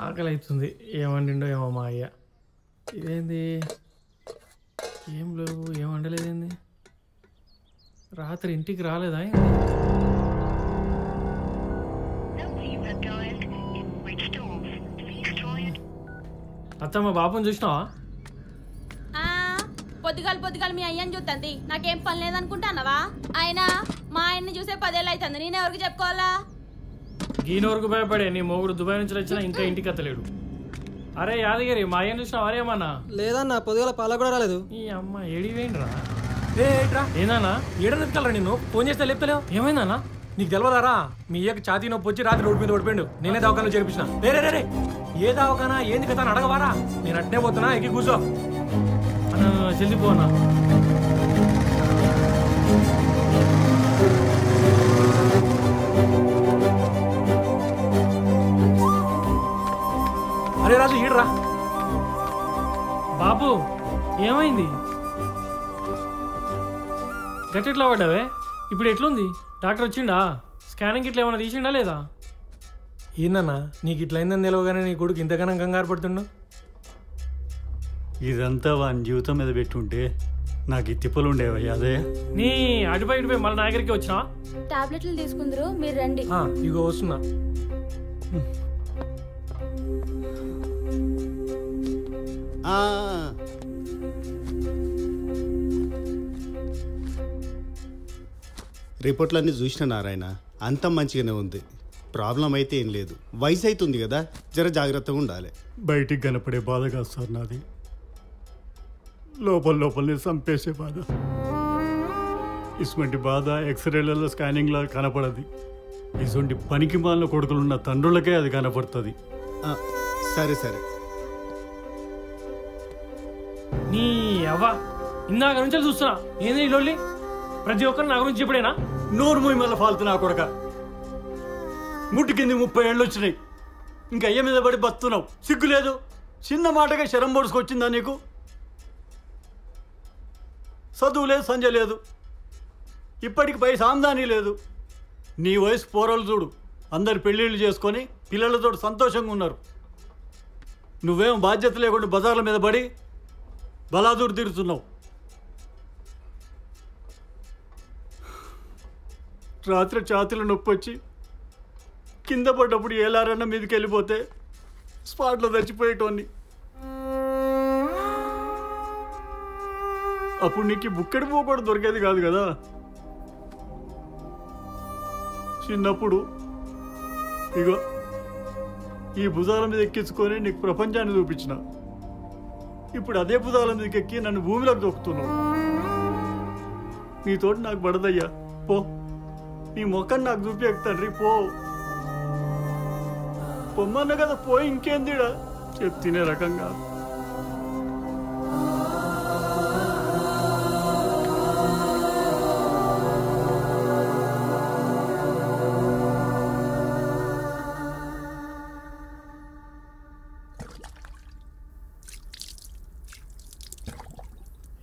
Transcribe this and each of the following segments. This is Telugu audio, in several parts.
ఆకలి అవుతుంది. ఏమండిండో ఏమో మా అయ్య. ఇదేంది ఏం లేవు, ఏం వండలేదేంది? రాత్రి ఇంటికి రాలేదా ఏంది? అత్తమ్మ బాపుని చూసినావా? పొద్దుగాలు మీ అయ్యని చూస్తుంది. నాకేం పని లేదనుకుంటానవా? అయినా మా ఆయన్ని చూసే 10 ఏళ్ళు అవుతుంది. నేను ఎవరికి చెప్పుకోవాలా? గీనోరుకు భయపడే నీ మొగుడు దుబాయ్ నుంచి వచ్చినా ఇంకా ఇంటికి అత్తలేడు. అరే యాదగిరి, మా అయ్యని చూసినావు? అరేమన్నా లేదన్నా, పొద్దుగాల పాల కూడా రాలేదు. ఈ అమ్మ ఏడివేండ్రా? ఏందన్నా ఏడనెత్తుకెళ్ళరా? నిన్ను ఫోన్ చేస్తే లేపుతలేవు. ఏమైందన్నా? నీకు తెలియదారా? మీ అయ్యకి ఛాతీ నొప్పి వచ్చి రాత్రి రోడ్డు మీద ఓడిపోయిండు. నేనే దవాఖానలో చేర్పించిన. రే ఏ దవాఖానా ఏంది కదా అని అడగవారా? నేను అట్నే పోతున్నా, ఎక్కి కూర్చో. జల్దీ పోనా. అరే రాజు ఈడరా. బాబు ఏమైంది? గట్టెట్లా పడ్డావే? ఇప్పుడు ఎట్లుంది? డాక్టర్ వచ్చిండా? స్కానింగ్ ఇట్లా ఏమైనా తీసిండా లేదా? ఏందన్నా నీకు ఇట్లా అయిందని తెలియగానే నీ కొడుకు ఇంతగానం కంగారు పడుతుండు? ఇదంతా వాని జీవితం మీద పెట్టుంటే నాకు ఈ తిప్పలు ఉండేవయ్యా. అదే నీ అటుపై మళ్ళీ నా దగ్గరికి వచ్చినా? టాబ్లెట్లు తీసుకుందరు, మీరు రండి. ఇగో వస్తున్నా. రిపోర్ట్లన్నీ చూసిన నారాయణ, అంత మంచిగానే ఉంది. ప్రాబ్లం అయితే ఏం లేదు. వయసు అవుతుంది కదా, జర జాగ్రత్తగా ఉండాలి. బయటికి కనపడే బాధ కాదు సార్ నాది, లోపలనే చంపేసే బాధ. ఇటువంటి బాధ ఎక్స్రేలలో స్కానింగ్లో కనపడది. ఇటువంటి పనికి మాలిన కొడుకులున్న తండ్రులకే అది కనపడుతుంది. సరే నీ అవ్వ ఇందాక నుంచి చూస్తున్నా. ఏంది లొల్లి? ప్రతి ఒక్కరు నా గురించి చెప్పడేనా? నోరు మూయి మళ్ళీ ఫాల్తు నా కొడక. ముట్టి కింది 30 ఏళ్ళు వచ్చినాయి, ఇంకా అయ్య మీద పడి బతున్నావు. సిగ్గు లేదు? చిన్న మాటగా శరం పొడుచుకొచ్చిందా నీకు? చదువు లేదు, సంజ లేదు, ఇప్పటికి పై సాందానీ లేదు. నీ వయసు పోరలు చూడు, అందరు పెళ్ళిళ్ళు చేసుకొని పిల్లలతో సంతోషంగా ఉన్నారు. నువ్వేం బాధ్యత లేకుండా బజార్ల మీద పడి బలాదూరు తిరుగుతున్నావు. రాత్రి ఛాతీలో నొప్పి వచ్చి కింద పడ్డప్పుడు ఏలారన్న మీదకి వెళ్ళిపోతే స్పాట్లో చచ్చిపోయేటోన్ని. అప్పుడు నీకు బుక్కడి పువ్వు కూడా దొరికేది కాదు కదా. చిన్నప్పుడు ఇగో ఈ భుజాల మీద ఎక్కించుకొని నీకు ప్రపంచాన్ని చూపించిన. ఇప్పుడు అదే భుజాల మీదకి ఎక్కి నన్ను భూమిలోకి దొక్కుతున్నావు. నీతోటి నాకు పడదయ్యా, పో. నీ మొక్కని నాకు చూపించకు తండ్రి, పో. పొమ్మన్న కదా, పోయి ఇంకేందిడా చెప్తినే రకంగా.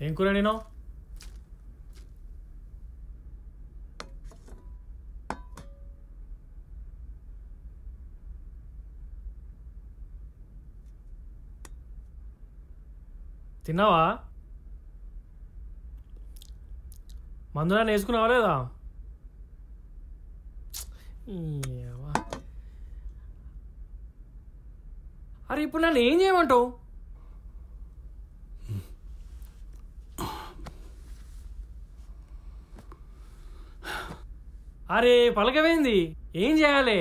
ఏం కూర నేను? తిన్నావా? మందునా వేసుకున్నావా లేదా? అరే ఇప్పుడు నన్ను ఏం చేయమంటావు? అరే పలకవేంది? ఏం చేయాలి?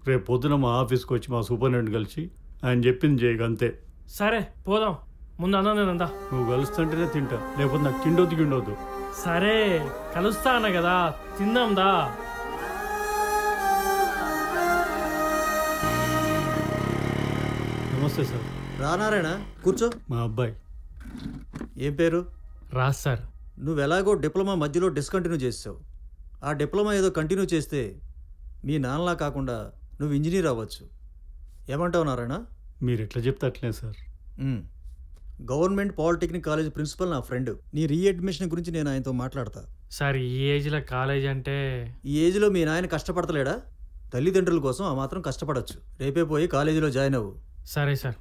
రేపు పొద్దున మా ఆఫీస్కి వచ్చి మా సూపరింటెండెంట్ కలిసి ఆయన చెప్పింది చేయక, అంతే. సరే పోదాం, ముందు అన్నం తినందా. నువ్వు కలుస్తుంటేనే తింటా, లేకపోతే నాకు తిండొద్దు గిండొద్దు. సరే కలుస్తా అన్న కదా, తిందాందా. నమస్తే సార్. రానారాయణ, కూర్చో. మా అబ్బాయి. ఏం పేరు? రాజ్ సార్. నువ్వు ఎలాగో డిప్లొమా మధ్యలో డిస్కంటిన్యూ చేసావు. ఆ డిప్లొమా ఏదో కంటిన్యూ చేస్తే మీ నాన్నలా కాకుండా నువ్వు ఇంజనీర్ అవ్వచ్చు. ఏమంటావు నారాయణ? మీరు ఎట్లా చెప్తే అట్లే sir. Government polytechnic college principal నా ఫ్రెండ్. నీ రీఅడ్మిషన్ గురించి నేను ఆయనతో మాట్లాడతా. సార్ ఈ ఏజ్లో కాలేజ్ అంటే? ఈ ఏజ్లో మీ నాయన కష్టపడతలేడా? తల్లిదండ్రుల కోసం ఆ మాత్రం కష్టపడచ్చు. రేపే పోయి కాలేజీలో జాయిన్ అవ్వు. సరే సార్.